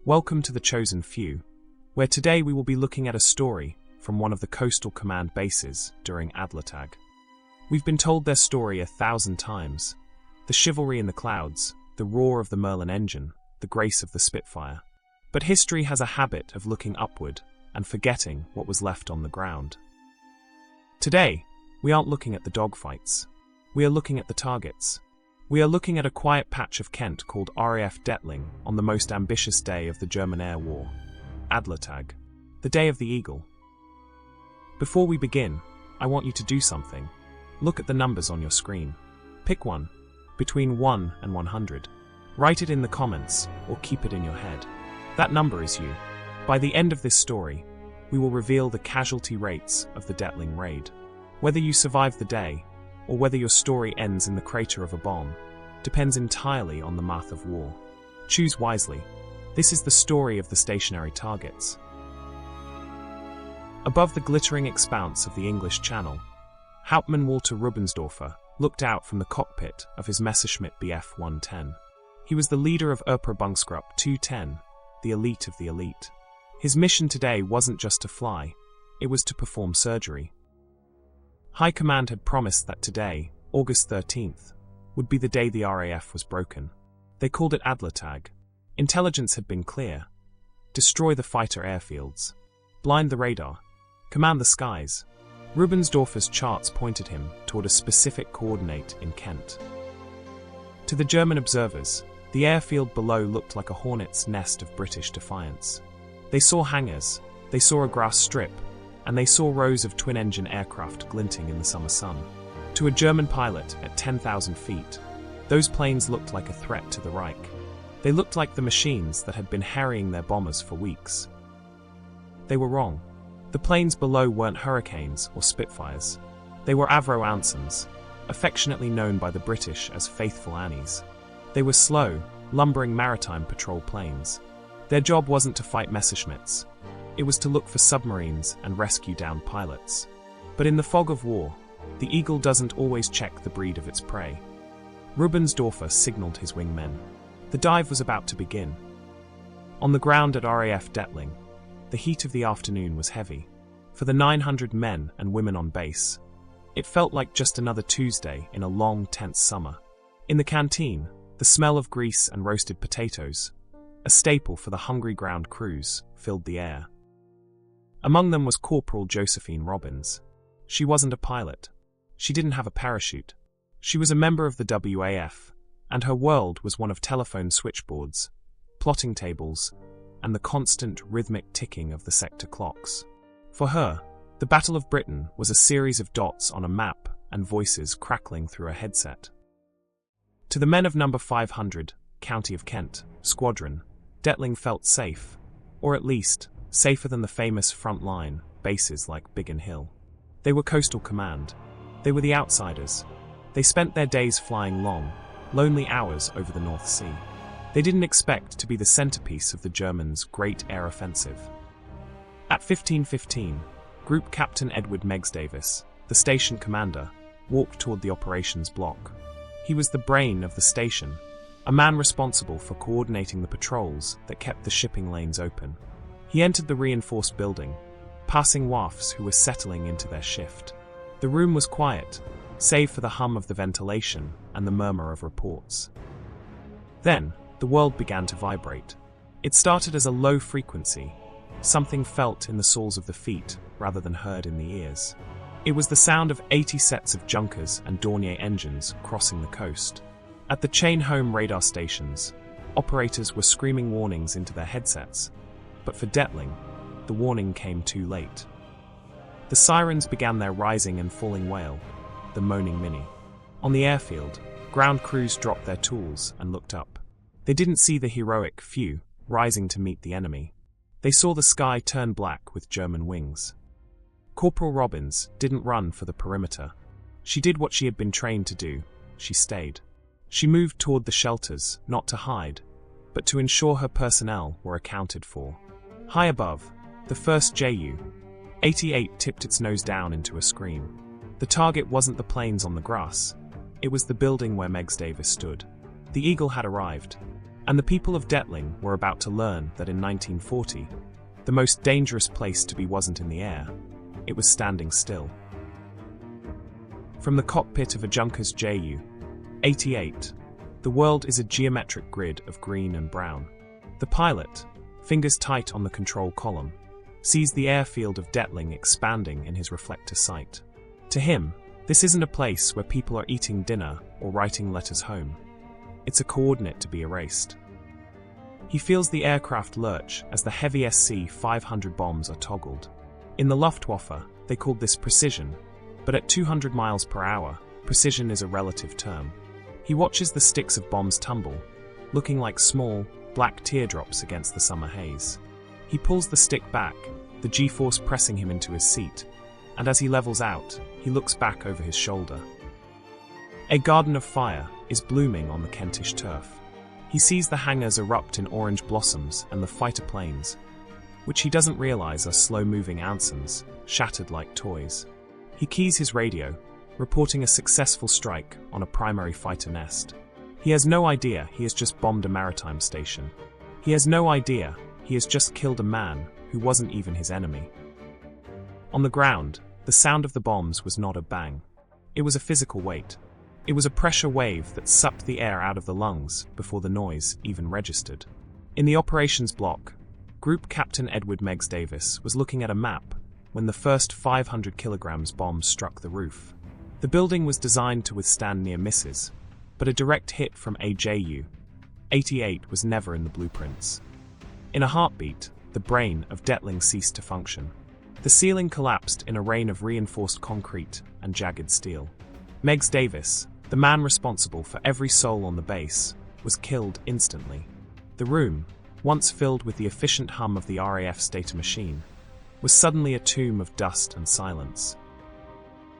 Welcome to the Chosen Few, where today we will be looking at a story from one of the coastal command bases during Adlertag. We've been told their story 1,000 times. The chivalry in the clouds, the roar of the Merlin engine, the grace of the Spitfire. But history has a habit of looking upward and forgetting what was left on the ground. Today, we aren't looking at the dogfights. We are looking at the targets. We are looking at a quiet patch of Kent called RAF Detling on the most ambitious day of the German air war, Adlertag, the day of the eagle. Before we begin, I want you to do something. Look at the numbers on your screen. Pick one, between 1 and 100. Write it in the comments or keep it in your head. That number is you. By the end of this story, we will reveal the casualty rates of the Detling raid. Whether you survive the day, or whether your story ends in the crater of a bomb, depends entirely on the math of war. Choose wisely. This is the story of the stationary targets. Above the glittering expanse of the English Channel, Hauptmann Walter Rubbensdorfer looked out from the cockpit of his Messerschmitt Bf 110. He was the leader of Bungsgruppe 210, the elite of the elite. His mission today wasn't just to fly, it was to perform surgery. High Command had promised that today, August 13th, would be the day the RAF was broken. They called it Adlertag. Intelligence had been clear. Destroy the fighter airfields. Blind the radar. Command the skies. Rubbensdorfer's charts pointed him toward a specific coordinate in Kent. To the German observers, the airfield below looked like a hornet's nest of British defiance. They saw hangars, they saw a grass strip, and they saw rows of twin-engine aircraft glinting in the summer sun. To a German pilot at 10,000 feet, those planes looked like a threat to the Reich. They looked like the machines that had been harrying their bombers for weeks. They were wrong. The planes below weren't Hurricanes or Spitfires. They were Avro Ansons, affectionately known by the British as Faithful Annies. They were slow, lumbering maritime patrol planes. Their job wasn't to fight Messerschmitts. It was to look for submarines and rescue downed pilots. But in the fog of war, the eagle doesn't always check the breed of its prey. Rubbensdorfer signaled his wingmen. The dive was about to begin. On the ground at RAF Detling, the heat of the afternoon was heavy. For the 900 men and women on base, it felt like just another Tuesday in a long, tense summer. In the canteen, the smell of grease and roasted potatoes, a staple for the hungry ground crews, filled the air. Among them was Corporal Josephine Robins. She wasn't a pilot. She didn't have a parachute. She was a member of the WAAF, and her world was one of telephone switchboards, plotting tables, and the constant rhythmic ticking of the sector clocks. For her, the Battle of Britain was a series of dots on a map and voices crackling through a headset. To the men of number 500, County of Kent, Squadron, Detling felt safe, or at least, safer than the famous front line bases like Biggin Hill. They were coastal command. They were the outsiders. They spent their days flying long, lonely hours over the North Sea. They didn't expect to be the centerpiece of the Germans' great air offensive. At 15:15, Group Captain Edward Meigs Davis, the station commander, walked toward the operations block. He was the brain of the station, a man responsible for coordinating the patrols that kept the shipping lanes open. He entered the reinforced building, passing WAAFs who were settling into their shift. The room was quiet, save for the hum of the ventilation and the murmur of reports. Then, the world began to vibrate. It started as a low frequency, something felt in the soles of the feet rather than heard in the ears. It was the sound of 80 sets of Junkers and Dornier engines crossing the coast. At the chain-home radar stations, operators were screaming warnings into their headsets. But for Detling, the warning came too late. The sirens began their rising and falling wail, the moaning Mini. On the airfield, ground crews dropped their tools and looked up. They didn't see the heroic few rising to meet the enemy. They saw the sky turn black with German wings. Corporal Robins didn't run for the perimeter. She did what she had been trained to do. She stayed. She moved toward the shelters, not to hide, but to ensure her personnel were accounted for. High above, the first Ju-88 tipped its nose down into a scream. The target wasn't the planes on the grass. It was the building where Meigs Davis stood. The eagle had arrived. And the people of Detling were about to learn that in 1940, the most dangerous place to be wasn't in the air, it was standing still. From the cockpit of a Junkers Ju-88, the world is a geometric grid of green and brown. The pilot, fingers tight on the control column, sees the airfield of Detling expanding in his reflector sight. To him, this isn't a place where people are eating dinner or writing letters home. It's a coordinate to be erased. He feels the aircraft lurch as the heavy SC-500 bombs are toggled. In the Luftwaffe, they called this precision, but at 200 miles per hour, precision is a relative term. He watches the sticks of bombs tumble, looking like small, black teardrops against the summer haze. He pulls the stick back, the G-force pressing him into his seat, and as he levels out, he looks back over his shoulder. A garden of fire is blooming on the Kentish turf. He sees the hangars erupt in orange blossoms and the fighter planes, which he doesn't realize are slow-moving Ansons, shattered like toys. He keys his radio, reporting a successful strike on a primary fighter nest. He has no idea he has just bombed a maritime station. He has no idea he has just killed a man who wasn't even his enemy. On the ground, the sound of the bombs was not a bang. It was a physical weight. It was a pressure wave that sucked the air out of the lungs before the noise even registered. In the operations block, Group Captain Edward Meigs Davis was looking at a map when the first 500 kilograms bomb struck the roof. The building was designed to withstand near misses, but a direct hit from a Ju-88 was never in the blueprints. In a heartbeat, the brain of Detling ceased to function. The ceiling collapsed in a rain of reinforced concrete and jagged steel. Meigs Davis, the man responsible for every soul on the base, was killed instantly. The room, once filled with the efficient hum of the RAF's data machine, was suddenly a tomb of dust and silence.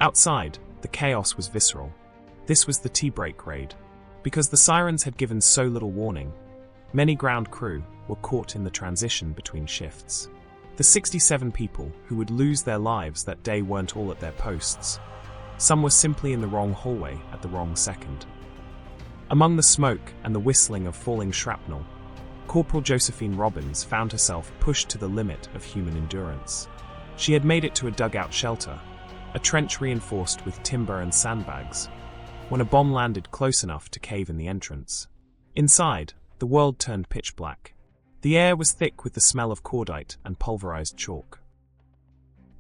Outside, the chaos was visceral. This was the tea break raid. Because the sirens had given so little warning, many ground crew were caught in the transition between shifts. The 67 people who would lose their lives that day weren't all at their posts. Some were simply in the wrong hallway at the wrong second. Among the smoke and the whistling of falling shrapnel, Corporal Josephine Robins found herself pushed to the limit of human endurance. She had made it to a dugout shelter, a trench reinforced with timber and sandbags, when a bomb landed close enough to cave in the entrance. Inside, the world turned pitch black. The air was thick with the smell of cordite and pulverized chalk.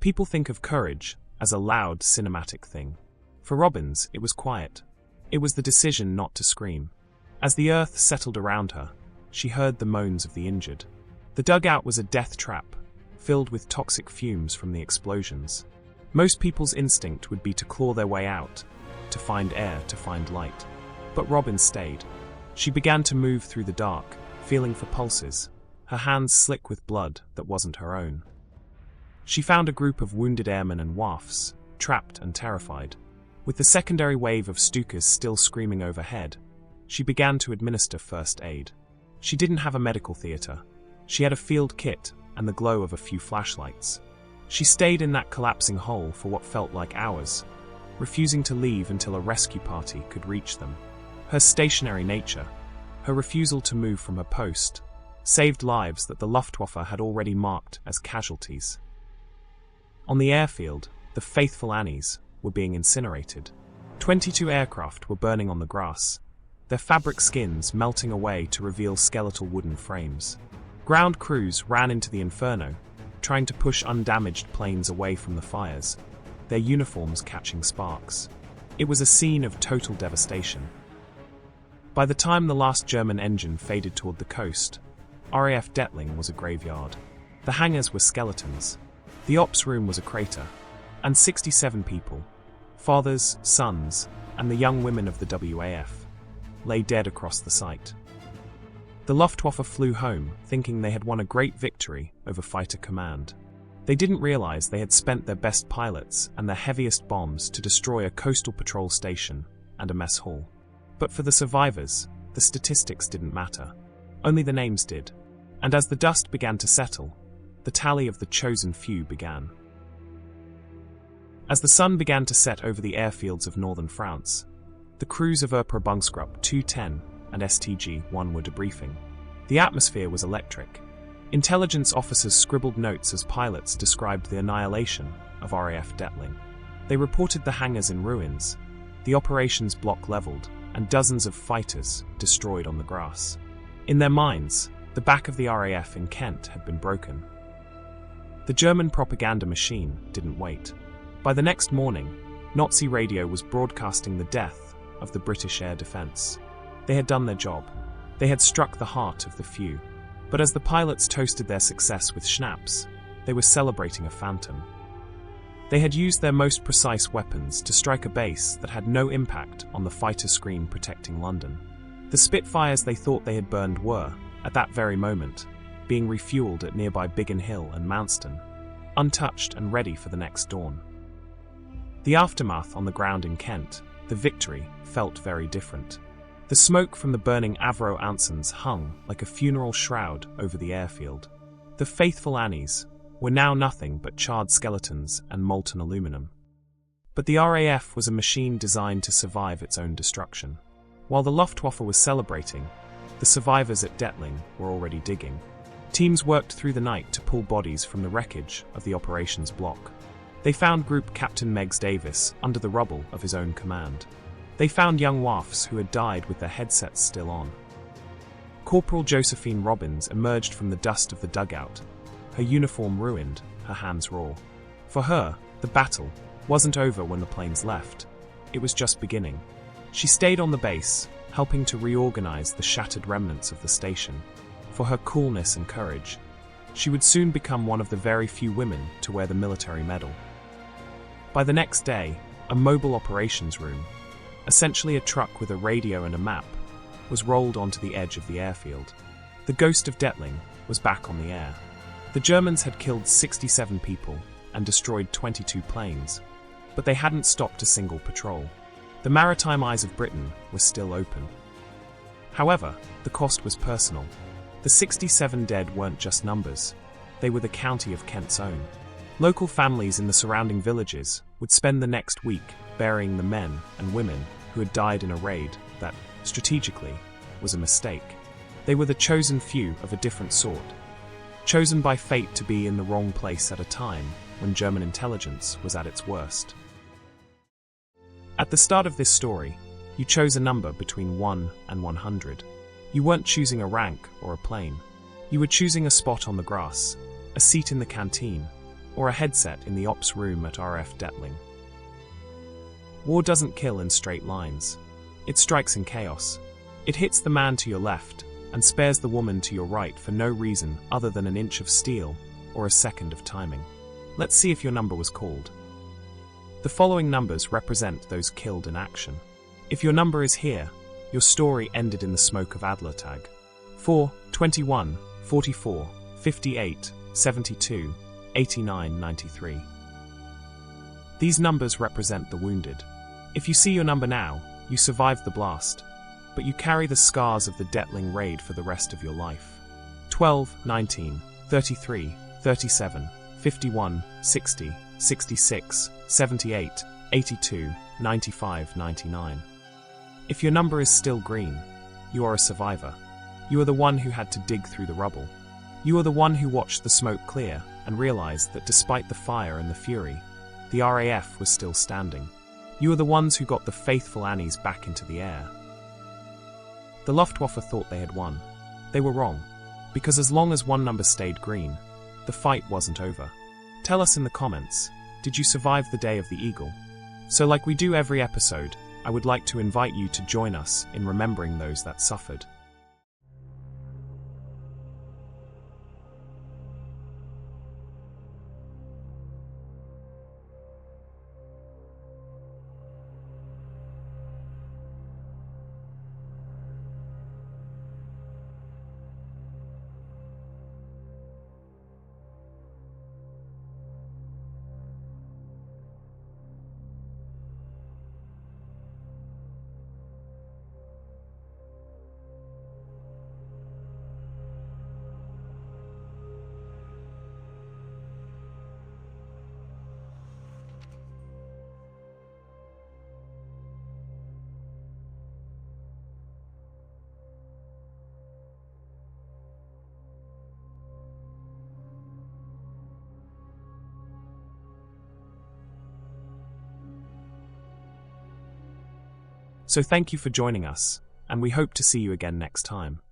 People think of courage as a loud, cinematic thing. For Robins, it was quiet. It was the decision not to scream. As the earth settled around her, she heard the moans of the injured. The dugout was a death trap, filled with toxic fumes from the explosions. Most people's instinct would be to claw their way out, to find air, to find light. But Robins stayed. She began to move through the dark, feeling for pulses, her hands slick with blood that wasn't her own. She found a group of wounded airmen and WAAFs, trapped and terrified. With the secondary wave of Stukas still screaming overhead, she began to administer first aid. She didn't have a medical theater. She had a field kit and the glow of a few flashlights. She stayed in that collapsing hole for what felt like hours, refusing to leave until a rescue party could reach them. Her stationary nature, her refusal to move from her post, saved lives that the Luftwaffe had already marked as casualties. On the airfield, the faithful Annies were being incinerated. 22 aircraft were burning on the grass, their fabric skins melting away to reveal skeletal wooden frames. Ground crews ran into the inferno, trying to push undamaged planes away from the fires, their uniforms catching sparks. It was a scene of total devastation. By the time the last German engine faded toward the coast, RAF Detling was a graveyard. The hangars were skeletons. The ops room was a crater, and 67 people, fathers, sons, and the young women of the WAAF, lay dead across the site. The Luftwaffe flew home, thinking they had won a great victory over fighter command. They didn't realize they had spent their best pilots and their heaviest bombs to destroy a coastal patrol station and a mess hall. But for the survivors, the statistics didn't matter. Only the names did. And as the dust began to settle, the tally of the chosen few began. As the sun began to set over the airfields of northern France, the crews of Bangskrupp 210 and STG-1 were debriefing. The atmosphere was electric. Intelligence officers scribbled notes as pilots described the annihilation of RAF Detling. They reported the hangars in ruins, the operations block leveled, and dozens of fighters destroyed on the grass. In their minds, the back of the RAF in Kent had been broken. The German propaganda machine didn't wait. By the next morning, Nazi radio was broadcasting the death of the British air defence. They had done their job. They had struck the heart of the few. But as the pilots toasted their success with schnapps, they were celebrating a phantom. They had used their most precise weapons to strike a base that had no impact on the fighter screen protecting London. The Spitfires they thought they had burned were, at that very moment, being refueled at nearby Biggin Hill and Mounston, untouched and ready for the next dawn. The aftermath on the ground in Kent, the victory, felt very different. The smoke from the burning Avro Ansons hung like a funeral shroud over the airfield. The faithful Annies were now nothing but charred skeletons and molten aluminum. But the RAF was a machine designed to survive its own destruction. While the Luftwaffe was celebrating, the survivors at Detling were already digging. Teams worked through the night to pull bodies from the wreckage of the operations block. They found Group Captain Meigs Davis under the rubble of his own command. They found young WAAFs who had died with their headsets still on. Corporal Josephine Robins emerged from the dust of the dugout, her uniform ruined, her hands raw. For her, the battle wasn't over when the planes left. It was just beginning. She stayed on the base, helping to reorganize the shattered remnants of the station. For her coolness and courage, she would soon become one of the very few women to wear the military medal. By the next day, a mobile operations room, essentially a truck with a radio and a map, was rolled onto the edge of the airfield. The ghost of Detling was back on the air. The Germans had killed 67 people and destroyed 22 planes, but they hadn't stopped a single patrol. The maritime eyes of Britain were still open. However, the cost was personal. The 67 dead weren't just numbers, they were the county of Kent's own. Local families in the surrounding villages would spend the next week burying the men and women who had died in a raid that, strategically, was a mistake. They were the chosen few of a different sort, chosen by fate to be in the wrong place at a time when German intelligence was at its worst. At the start of this story, you chose a number between 1 and 100. You weren't choosing a rank or a plane. You were choosing a spot on the grass, a seat in the canteen, or a headset in the ops room at RAF Detling. War doesn't kill in straight lines. It strikes in chaos. It hits the man to your left and spares the woman to your right for no reason other than an inch of steel or a second of timing. Let's see if your number was called. The following numbers represent those killed in action. If your number is here, your story ended in the smoke of Adlertag. 4, 21, 44, 58, 72, 89, 93. These numbers represent the wounded. If you see your number now, you survived the blast, but you carry the scars of the Detling raid for the rest of your life. 12, 19, 33, 37, 51, 60, 66, 78, 82, 95, 99. If your number is still green, you are a survivor. You are the one who had to dig through the rubble. You are the one who watched the smoke clear and realized that despite the fire and the fury, the RAF was still standing. You are the ones who got the faithful Annies back into the air. The Luftwaffe thought they had won. They were wrong, because as long as one number stayed green, the fight wasn't over. Tell us in the comments, did you survive the day of the Eagle? So like we do every episode, I would like to invite you to join us in remembering those that suffered. So thank you for joining us, and we hope to see you again next time.